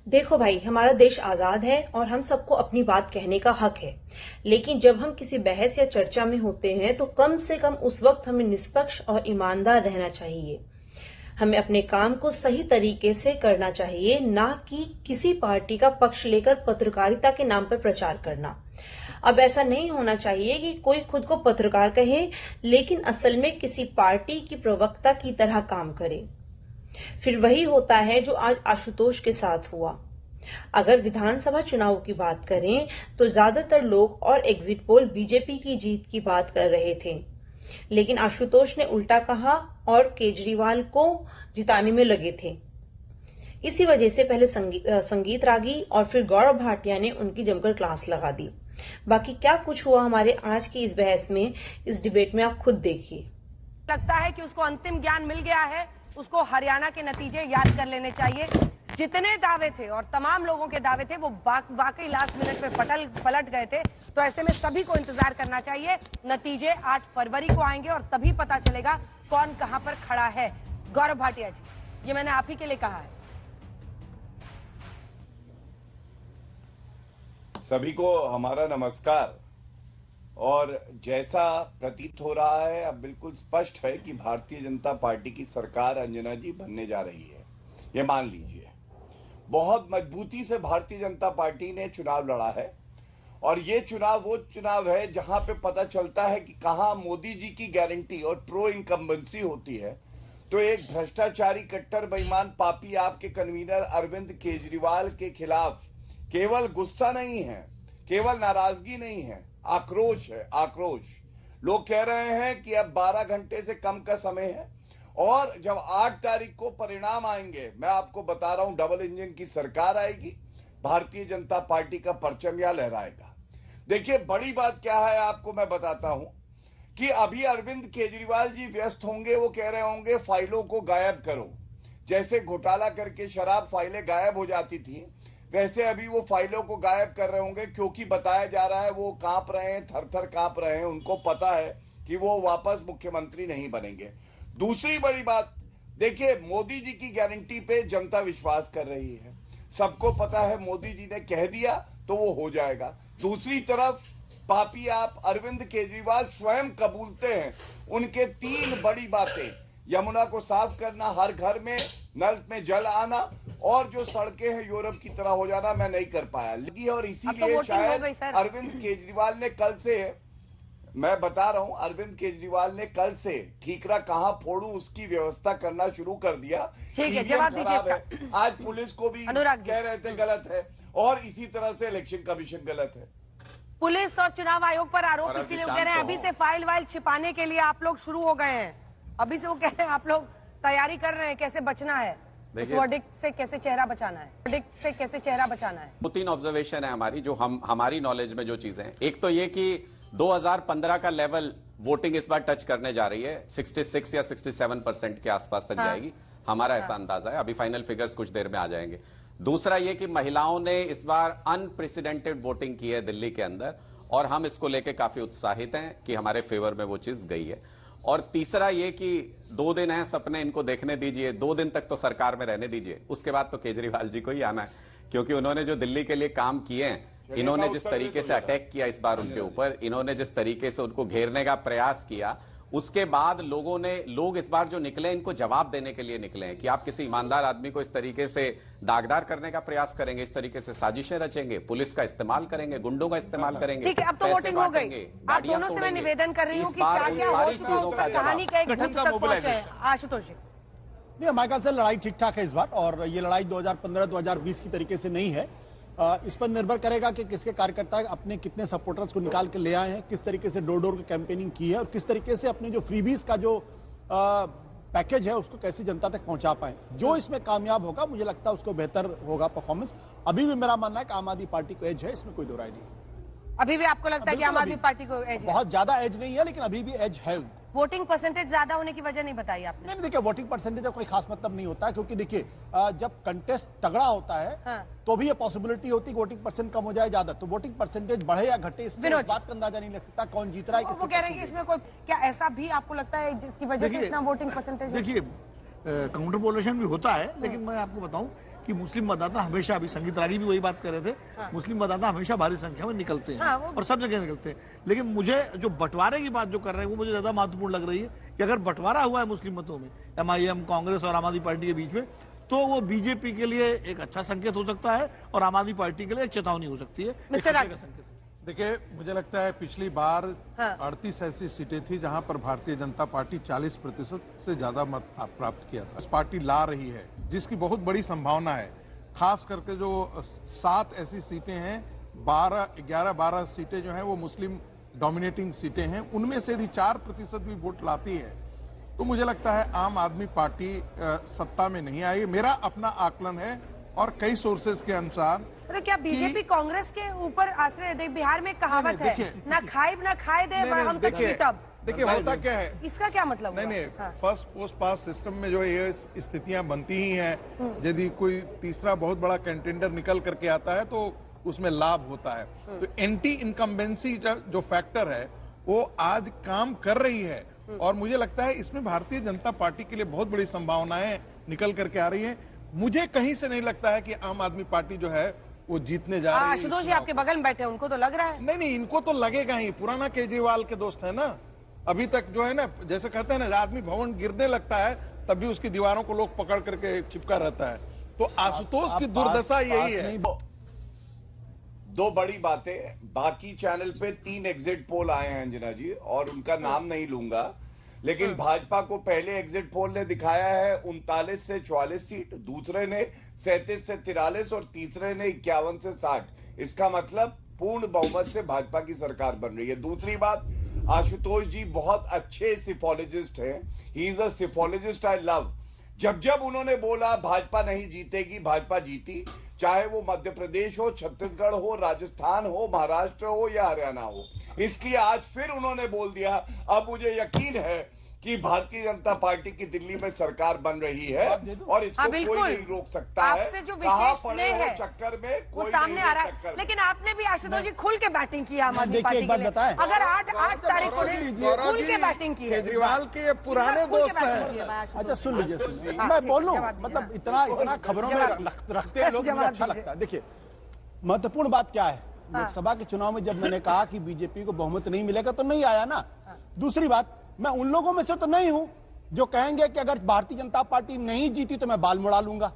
देखो भाई, हमारा देश आजाद है और हम सबको अपनी बात कहने का हक है। लेकिन जब हम किसी बहस या चर्चा में होते हैं तो कम से कम उस वक्त हमें निष्पक्ष और ईमानदार रहना चाहिए। हमें अपने काम को सही तरीके से करना चाहिए, ना कि किसी पार्टी का पक्ष लेकर पत्रकारिता के नाम पर प्रचार करना। अब ऐसा नहीं होना चाहिए कि कोई खुद को पत्रकार कहे लेकिन असल में किसी पार्टी की प्रवक्ता की तरह काम करे। फिर वही होता है जो आज आशुतोष के साथ हुआ। अगर विधानसभा चुनाव की बात करें तो ज्यादातर लोग और एग्जिट पोल बीजेपी की जीत की बात कर रहे थे, लेकिन आशुतोष ने उल्टा कहा और केजरीवाल को जिताने में लगे थे। इसी वजह से पहले संगीत रागी और फिर गौरव भाटिया ने उनकी जमकर क्लास लगा दी। बाकी क्या कुछ हुआ हमारे आज की इस बहस में, इस डिबेट में आप खुद देखिए। लगता है कि उसको अंतिम ज्ञान मिल गया है, उसको हरियाणा के नतीजे याद कर लेने चाहिए। जितने दावे थे और तमाम लोगों के दावे थे वो वाकई लास्ट मिनट में पलट गए थे। तो ऐसे में सभी को इंतजार करना चाहिए। नतीजे 8 फरवरी को आएंगे और तभी पता चलेगा कौन कहां पर खड़ा है। गौरव भाटिया जी, ये मैंने आप ही के लिए कहा है। सभी को हमारा नमस्कार। और जैसा प्रतीत हो रहा है, अब बिल्कुल स्पष्ट है कि भारतीय जनता पार्टी की सरकार अंजना जी बनने जा रही है। ये मान लीजिए, बहुत मजबूती से भारतीय जनता पार्टी ने चुनाव लड़ा है और ये चुनाव वो चुनाव है जहां पे पता चलता है कि कहां मोदी जी की गारंटी और प्रो इनकम्बेंसी होती है। तो एक भ्रष्टाचारी, कट्टर बेईमान, पापी आपके कन्वीनर अरविंद केजरीवाल के खिलाफ केवल गुस्सा नहीं है, केवल नाराजगी नहीं है, आक्रोश है। आक्रोश। लोग कह रहे हैं कि अब 12 घंटे से कम का समय है और जब 8 तारीख को परिणाम आएंगे, मैं आपको बता रहा हूं, डबल इंजन की सरकार आएगी, भारतीय जनता पार्टी का परचम यहां लहराएगा। देखिए, बड़ी बात क्या है आपको मैं बताता हूं कि अभी अरविंद केजरीवाल जी व्यस्त होंगे। वो कह रहे होंगे फाइलों को गायब करो। जैसे घोटाला करके शराब फाइलें गायब हो जाती थी, वैसे अभी वो फाइलों को गायब कर रहे होंगे, क्योंकि बताया जा रहा है वो कांप रहे हैं, थर-थर कांप रहे हैं। उनको पता है कि वो वापस मुख्यमंत्री नहीं बनेंगे। दूसरी बड़ी बात, देखिए, मोदी जी की गारंटी पे जनता विश्वास कर रही है। सबको पता है मोदी जी ने कह दिया तो वो हो जाएगा। दूसरी तरफ पापी आप अरविंद केजरीवाल स्वयं कबूलते हैं उनके 3 बड़ी बातें: यमुना को साफ करना, हर घर में नल में जल आना, और जो सड़कें हैं यूरोप की तरह हो जाना, मैं नहीं कर पाया लगी। और इसीलिए शायद अरविंद केजरीवाल ने कल से, मैं बता रहा हूं, अरविंद केजरीवाल ने कल से ठीकरा कहां फोड़ू उसकी व्यवस्था करना शुरू कर दिया। ठीक है, जवाब दीजिए इसका। आज पुलिस को भी कह रहे थे गलत है, और इसी तरह से इलेक्शन कमीशन गलत है। पुलिस और चुनाव आयोग पर आरोप इसीलिए कह रहे हैं अभी से फाइल वाइल छिपाने के लिए आप लोग शुरू हो गए हैं। अभी से वो कह रहे हैं आप लोग तैयारी कर रहे हैं कैसे बचना है, उस वर्डिक्ट से कैसे चेहरा बचाना है, वर्डिक्ट से कैसे चेहरा बचाना है। 2-3 ऑब्जर्वेशन है हमारी, जो हमारी नॉलेज में जो चीजें हैं। एक तो ये कि 2015 का लेवल वोटिंग इस बार टच करने जा रही है, 66 या 67% के आसपास तक जाएगी, हमारा ऐसा अंदाजा है। अभी फाइनल फिगर्स कुछ देर में आ जाएंगे। दूसरा ये कि महिलाओं ने इस बार अनप्रेसिडेंटेड वोटिंग की है दिल्ली के अंदर, और हम इसको लेकर काफी उत्साहित हैं कि हमारे फेवर में वो चीज गई है। और तीसरा ये कि 2 दिन हैं, सपने इनको देखने दीजिए, 2 दिन तक तो सरकार में रहने दीजिए, उसके बाद तो केजरीवाल जी को ही आना है, क्योंकि उन्होंने जो दिल्ली के लिए काम किए हैं, इन्होंने जिस तरीके से अटैक किया इस बार उनके ऊपर, इन्होंने जिस तरीके से उनको घेरने का प्रयास किया, उसके बाद लोग इस बार जो निकले, इनको जवाब देने के लिए निकले हैं कि आप किसी ईमानदार आदमी को इस तरीके से दागदार करने का प्रयास करेंगे, इस तरीके से साजिशें रचेंगे, पुलिस का इस्तेमाल करेंगे, गुंडों का इस्तेमाल करेंगे। ठीक है, अब तो वोटिंग हो गई। आप दोनों से मैं निवेदन कर रही हूँ कि क्या हो चुका है, कहानी का एक बूथ तक पहुंचे हैं। आशुतोष जी, नहीं, हमारे ख्याल से लड़ाई ठीक ठाक है इस बार, और ये लड़ाई 2015-2020 की तरीके से नहीं है। इस पर निर्भर करेगा कि किसके कार्यकर्ता अपने कितने सपोर्टर्स को निकाल के ले आए हैं, किस तरीके से डोर डोर की कैंपेनिंग की है, और किस तरीके से अपने जो फ्रीबीज का जो पैकेज है उसको कैसे जनता तक पहुंचा पाए। जो इसमें कामयाब होगा, मुझे लगता है उसको बेहतर होगा परफॉर्मेंस। अभी भी मेरा मानना है कि आम आदमी पार्टी को एज है, इसमें कोई दो राय नहीं। अभी भी आपको लगता है कि आम आदमी पार्टी को एज है? बहुत ज्यादा एज नहीं है, लेकिन अभी भी एज है। वोटिंग परसेंटेज ज्यादा होने की वजह नहीं बताई आपने? नहीं, देखिए, वोटिंग परसेंटेज का कोई खास मतलब नहीं होता है, क्योंकि देखिए, जब कंटेस्ट तगड़ा होता है, हाँ, तो भी ये पॉसिबिलिटी होती है वोटिंग परसेंट कम हो जाए ज्यादा, तो वोटिंग परसेंटेज बढ़े या घटे, इससे इस बात का अंदाजा नहीं लगता कौन जीत रहा है। वो कह रहे हैं कि इसमें कोई क्या ऐसा भी आपको लगता है जिसकी वजह से इतना वोटिंग परसेंटेज? देखिए, काउंटर पॉपुलेशन भी होता है, लेकिन मैं आपको बताऊं कि मुस्लिम मतदाता हमेशा, अभी संगीत रागी भी वही बात कर रहे थे, मुस्लिम मतदाता हमेशा भारी संख्या में निकलते हैं और सब जगह निकलते हैं। लेकिन मुझे जो बंटवारे की बात जो कर रहे हैं वो मुझे ज्यादा महत्वपूर्ण लग रही है कि अगर बंटवारा हुआ है मुस्लिम मतों में MIM, कांग्रेस और आम आदमी पार्टी के बीच में, तो वो बीजेपी के लिए एक अच्छा संकेत हो सकता है और आम आदमी पार्टी के लिए एक चेतावनी हो सकती है। देखिए, मुझे लगता है पिछली बार 38 ऐसी सीटें थी जहां पर भारतीय जनता पार्टी 40% से ज्यादा मत प्राप्त किया था। इस पार्टी ला रही है जिसकी बहुत बड़ी संभावना है, खास करके जो 7 ऐसी सीटें हैं, 11-12 सीटें जो हैं वो मुस्लिम डोमिनेटिंग सीटें हैं, उनमें से यदि 4% भी वोट लाती है तो मुझे लगता है आम आदमी पार्टी सत्ता में नहीं आई। मेरा अपना आकलन है और कई सोर्सेज के अनुसार। तो क्या बीजेपी कांग्रेस के ऊपर आश्रय दे? बिहार में कहावत है, ना खाए ना खाए दे हम तो चीटब। देखिए होता क्या है, इसका क्या मतलब? नहीं, फर्स्ट पोस्ट पास सिस्टम में जो ये स्थितियां बनती ही हैं, यदि कोई तीसरा बहुत बड़ा कंटेंडर निकल करके आता है तो उसमें लाभ होता है। तो एंटी इनकम्बेंसी जो फैक्टर है वो आज काम कर रही है और मुझे लगता है इसमें भारतीय जनता पार्टी के लिए बहुत बड़ी संभावनाएं निकल करके आ रही है। मुझे कहीं से नहीं लगता है कि आम आदमी पार्टी जो है वो जीतने जा रही है। आशुतोष जी आपके बगल में बैठे हैं, उनको तो लग रहा है। नहीं, इनको तो लगेगा ही, पुराना केजरीवाल के दोस्त है ना। अभी तक जो है ना, जैसे कहते हैं ना, आदमी भवन गिरने लगता है तब भी उसकी दीवारों को लोग पकड़ करके चिपका रहता है। तो आशुतोष की दुर्दशा यही है। दो बड़ी बातें, बाकी चैनल पे 3 एग्जिट पोल आए हैं अंजना जी, और उनका नाम नहीं लूंगा, लेकिन भाजपा को पहले एग्जिट पोल ने दिखाया है 39 से 44 सीट, दूसरे ने 37 से 43 और तीसरे ने 51 से 60। इसका मतलब पूर्ण बहुमत से भाजपा की सरकार बन रही है। दूसरी बात, आशुतोष जी बहुत अच्छे सिफोलॉजिस्ट हैं, he is a सिफोलॉजिस्ट I love. जब उन्होंने बोला भाजपा नहीं जीतेगी, भाजपा जीती, चाहे वो मध्य प्रदेश हो, छत्तीसगढ़ हो, राजस्थान हो, महाराष्ट्र हो या हरियाणा हो। इसलिए आज फिर उन्होंने बोल दिया, अब मुझे यकीन है कि भारतीय जनता पार्टी की दिल्ली में सरकार बन रही है और इसको कोई नहीं रोक सकता है। आपसे जो विशेष स्नेह है चक्कर में वो सामने आ रहा है। लेकिन आपने भी आशुतोष जी खुल के बैटिंग की आम आदमी पार्टी के लिए। अगर 8 तारीख को खुल के बैटिंग की, केजरीवाल के पुराने दोस्त हैं। अच्छा सुन लीजिए, मैं बोलूं, मतलब इतना खबरों में रखते हैं लोग, मुझे अच्छा लगता है। देखिए, महत्वपूर्ण बात क्या है, लोकसभा के चुनाव में जब मैंने कहा कि बीजेपी को बहुमत नहीं मिलेगा तो नहीं आया ना। दूसरी बात, मैं उन लोगों में से तो नहीं हूं जो कहेंगे कि अगर भारतीय जनता पार्टी नहीं जीती तो मैं बाल मुड़ा लूंगा।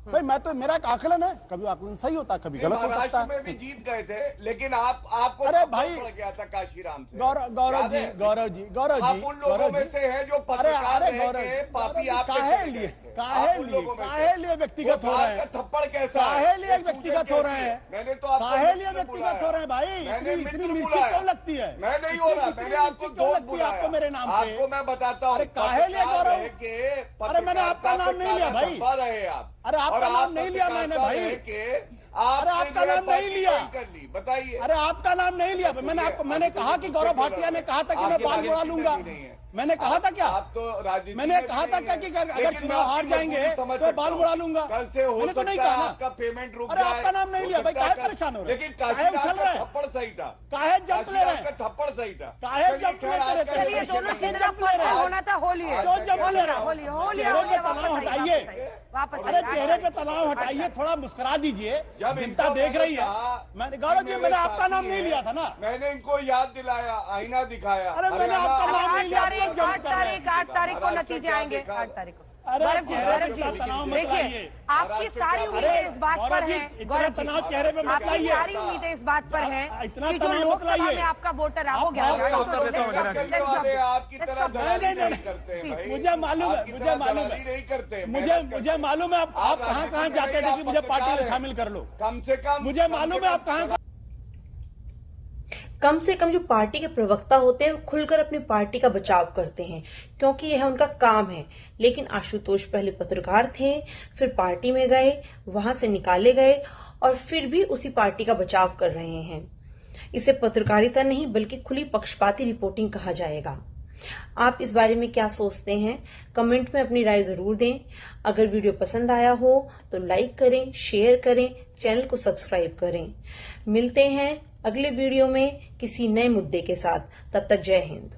भाई मैं तो, मेरा एक आकलन है, कभी आकलन सही होता है, कभी गलत हो सकता है। महाराष्ट्र में भी जीत गए थे, लेकिन आपको अरे भाई पड़ गया था काशीराम से। गौरव जी आप उन लोगों में से हैं जो पत्रकार रहे पापी काहे लिए व्यक्तिगत हो रहे हैं? थप्पड़ कैसा काहे लिए व्यक्तिगत हो रहे हैं? मैंने तो काहे लिए व्यक्तिगत हो रहे हैं भाई? मैंने इतनी मिर्ची क्यों लगती है? मैं नहीं हो रहा, मैंने आपको दोस्त बुलाया। आपको मेरे नाम पे आपको मैं बताता हूँ, काहे लिए गौरव? अरे मैंने आपका नाम नहीं लिया भाई। रहे आप, अरे आपका नाम नहीं लिया मैंने भाई। अरे आपका नाम नहीं लिया, कर ली, बताइए। अरे आपका नाम नहीं लिया। मैंने कहा कि गौरव भाटिया ने कहा था कि मैं बाल मुड़ा लूंगा। मैंने कहा था क्या? आप तो राजनीति मैंने कहा था क्या कि अगर चुनाव हार जाएंगे तो बाल मुड़ा लूंगा? कल से हो मैंने तो नहीं सकता कहा है ना। आपका पेमेंट रुक अरे जाए। आपका नाम नहीं लिया भाई, काहे परेशान हो रहे? लेकिन काशीराम का थप्पड़ सही था, काहे जंप ले रहे हैं? थप्पड़ सही था, काहे जंप ले रहे? चलिए दोनों चीज होना था। होली है, जो जंप ले रहे? होली तनाव हटाइए, वापस। अरे चेहरे पे तनाव हटाइए, थोड़ा मुस्कुरा दीजिए। जनता देख रही है। मैंने गौरव जी, मैंने आपका नाम नहीं लिया था ना। मैंने इनको याद दिलाया, आईना दिखाया। अरे मैंने आपका नाम नहीं लिया। 8 तारीख को नतीजे आएंगे, 8 तारीख को। गौरव जी देखिए, आपकी सारी उम्मीदें इस बात पर हैं, गौरव तनाव चेहरे पे मत आपकी लाइए। सारी उम्मीदें इस बात पर हैं इतना कि जो तनाव मत लोकसभा लाइए। में आपका वोटर हो गया। आपकी तरह दलाली नहीं करते भाई। मुझे मालूम है, मुझे मालूम है, नहीं करते। मुझे मालूम है आप कहाँ जाते थे कि मुझे पार्टी में शामिल कर लो। कम से कम मुझे मालूम है आप कहाँ। कम से कम जो पार्टी के प्रवक्ता होते हैं वो खुलकर अपनी पार्टी का बचाव करते हैं, क्योंकि यह उनका काम है। लेकिन आशुतोष पहले पत्रकार थे, फिर पार्टी में गए, वहां से निकाले गए और फिर भी उसी पार्टी का बचाव कर रहे हैं। इसे पत्रकारिता नहीं बल्कि खुली पक्षपाती रिपोर्टिंग कहा जाएगा। आप इस बारे में क्या सोचते हैं? कमेंट में अपनी राय जरूर दें। अगर वीडियो पसंद आया हो तो लाइक करें, शेयर करें, चैनल को सब्सक्राइब करें। मिलते हैं अगले वीडियो में किसी नए मुद्दे के साथ। तब तक जय हिंद।